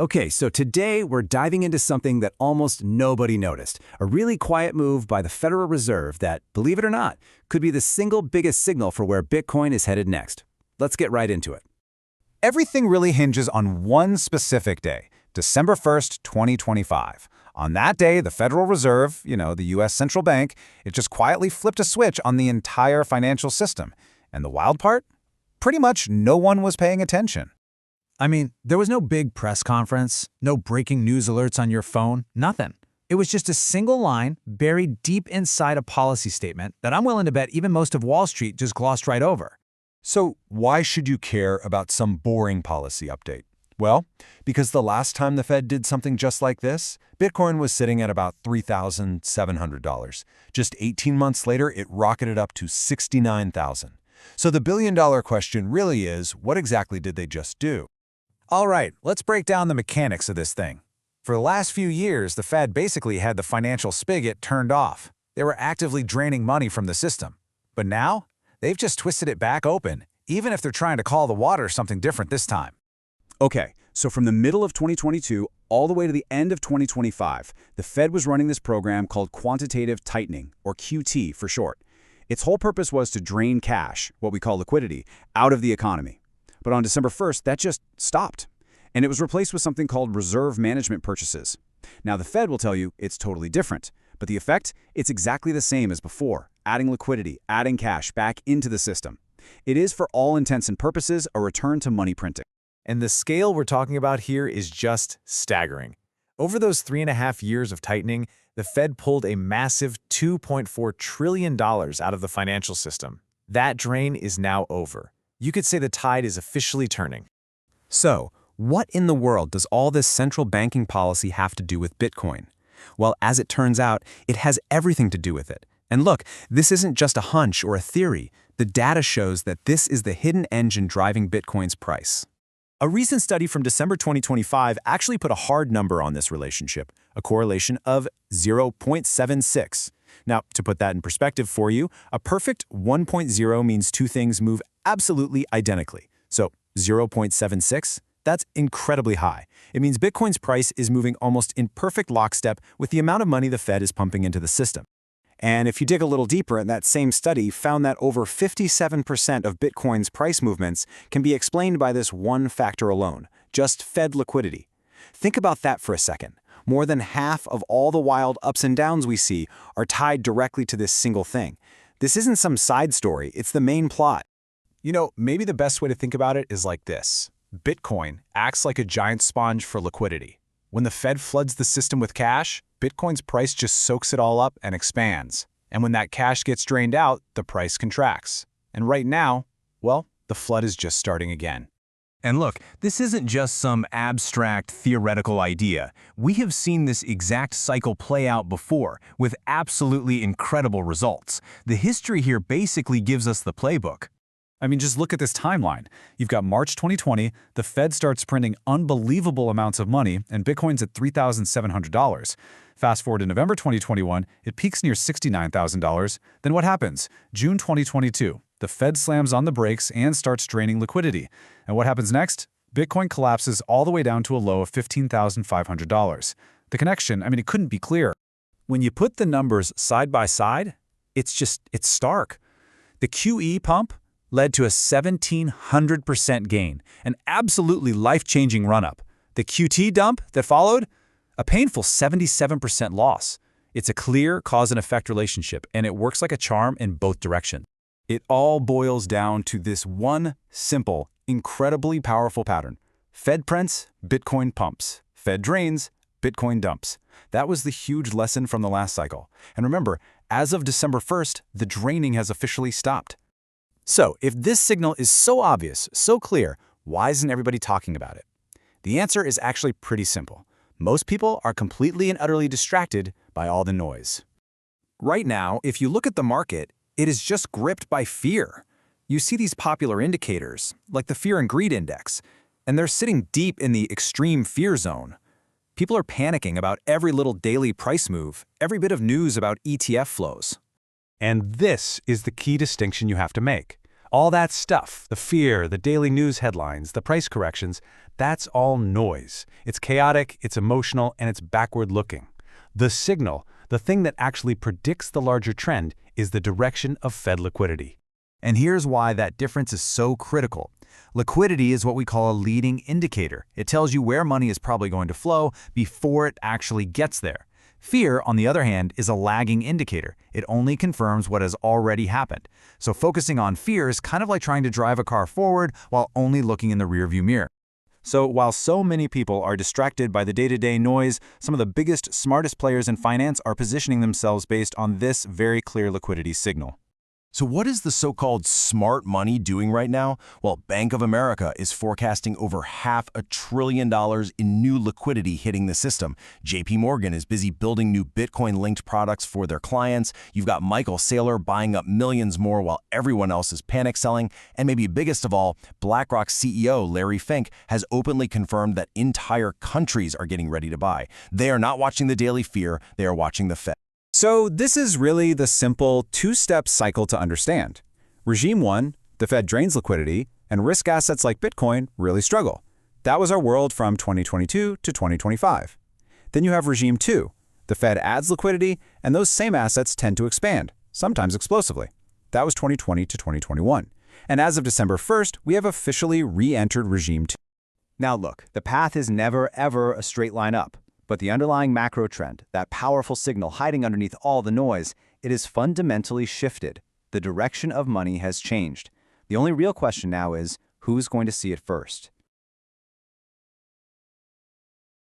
Okay, so today we're diving into something that almost nobody noticed, a really quiet move by the Federal Reserve that, believe it or not, could be the single biggest signal for where Bitcoin is headed next. Let's get right into it. Everything really hinges on one specific day, December 1st, 2025. On that day, the Federal Reserve, the U.S. central bank, it just quietly flipped a switch on the entire financial system. And the wild part? Pretty much no one was paying attention. I mean, there was no big press conference, no breaking news alerts on your phone, nothing. It was just a single line buried deep inside a policy statement that I'm willing to bet even most of Wall Street just glossed right over. So why should you care about some boring policy update? Well, because the last time the Fed did something just like this, Bitcoin was sitting at about $3,700. Just 18 months later, it rocketed up to $69,000. So the billion-dollar question really is, what exactly did they just do? All right, let's break down the mechanics of this thing. For the last few years, the Fed basically had the financial spigot turned off. They were actively draining money from the system. But now, they've just twisted it back open, even if they're trying to call the water something different this time. Okay, so from the middle of 2022 all the way to the end of 2025, the Fed was running this program called quantitative tightening, or QT for short. Its whole purpose was to drain cash, what we call liquidity, out of the economy. But on December 1st, that just stopped, and it was replaced with something called reserve management purchases. Now, the Fed will tell you it's totally different, but the effect, it's exactly the same as before, adding liquidity, adding cash back into the system. It is, for all intents and purposes, a return to money printing. And the scale we're talking about here is just staggering. Over those 3.5 years of tightening, the Fed pulled a massive $2.4 trillion out of the financial system. That drain is now over. You could say the tide is officially turning. So, what in the world does all this central banking policy have to do with Bitcoin? Well, as it turns out, it has everything to do with it. And look, this isn't just a hunch or a theory. The data shows that this is the hidden engine driving Bitcoin's price. A recent study from December 2025 actually put a hard number on this relationship, a correlation of 0.76. Now, to put that in perspective for you, a perfect 1.0 means two things move absolutely identically. So 0.76, that's incredibly high. It means Bitcoin's price is moving almost in perfect lockstep with the amount of money the Fed is pumping into the system. And if you dig a little deeper, that same study found that over 57% of Bitcoin's price movements can be explained by this one factor alone, just Fed liquidity. Think about that for a second. More than half of all the wild ups and downs we see are tied directly to this single thing. This isn't some side story, it's the main plot. Maybe the best way to think about it is like this. Bitcoin acts like a giant sponge for liquidity. When the Fed floods the system with cash, Bitcoin's price just soaks it all up and expands. And when that cash gets drained out, the price contracts. And right now, well, the flood is just starting again. And look, this isn't just some abstract, theoretical idea. We have seen this exact cycle play out before, with absolutely incredible results. The history here basically gives us the playbook. I mean, just look at this timeline. You've got March 2020, the Fed starts printing unbelievable amounts of money, and Bitcoin's at $3,700. Fast forward to November 2021, it peaks near $69,000. Then what happens? June 2022, the Fed slams on the brakes and starts draining liquidity. And what happens next? Bitcoin collapses all the way down to a low of $15,500. The connection, it couldn't be clearer. When you put the numbers side by side, it's stark. The QE pump led to a 1,700% gain, an absolutely life-changing run-up. The QT dump that followed, a painful 77% loss. It's a clear cause and effect relationship, and it works like a charm in both directions. It all boils down to this one simple, incredibly powerful pattern. Fed prints, Bitcoin pumps. Fed drains, Bitcoin dumps. That was the huge lesson from the last cycle. And remember, as of December 1st, the draining has officially stopped. So, if this signal is so obvious, so clear, why isn't everybody talking about it? The answer is actually pretty simple. Most people are completely and utterly distracted by all the noise. Right now, if you look at the market, it is just gripped by fear. You see these popular indicators, like the Fear and Greed Index, and they're sitting deep in the extreme fear zone. People are panicking about every little daily price move, every bit of news about ETF flows. And this is the key distinction you have to make. All that stuff, the fear, the daily news headlines, the price corrections, that's all noise. It's chaotic, it's emotional, and it's backward-looking. The signal, the thing that actually predicts the larger trend, is the direction of Fed liquidity. And here's why that difference is so critical. Liquidity is what we call a leading indicator. It tells you where money is probably going to flow before it actually gets there. Fear, on the other hand, is a lagging indicator. It only confirms what has already happened. So focusing on fear is kind of like trying to drive a car forward while only looking in the rearview mirror. So while so many people are distracted by the day-to-day noise, some of the biggest, smartest players in finance are positioning themselves based on this very clear liquidity signal. So what is the so-called smart money doing right now? Well, Bank of America is forecasting over $500 billion in new liquidity hitting the system. JP Morgan is busy building new Bitcoin-linked products for their clients. You've got Michael Saylor buying up millions more while everyone else is panic selling. And maybe biggest of all, BlackRock's CEO, Larry Fink, has openly confirmed that entire countries are getting ready to buy. They are not watching the daily fear, they are watching the Fed. So this is really the simple two-step cycle to understand. Regime 1, the Fed drains liquidity, and risk assets like Bitcoin really struggle. That was our world from 2022 to 2025. Then you have Regime 2, the Fed adds liquidity, and those same assets tend to expand, sometimes explosively. That was 2020 to 2021. And as of December 1st, we have officially re-entered Regime 2. Now look, the path is never, ever a straight line up. But the underlying macro trend, that powerful signal hiding underneath all the noise, it is fundamentally shifted. The direction of money has changed. The only real question now is, who's going to see it first?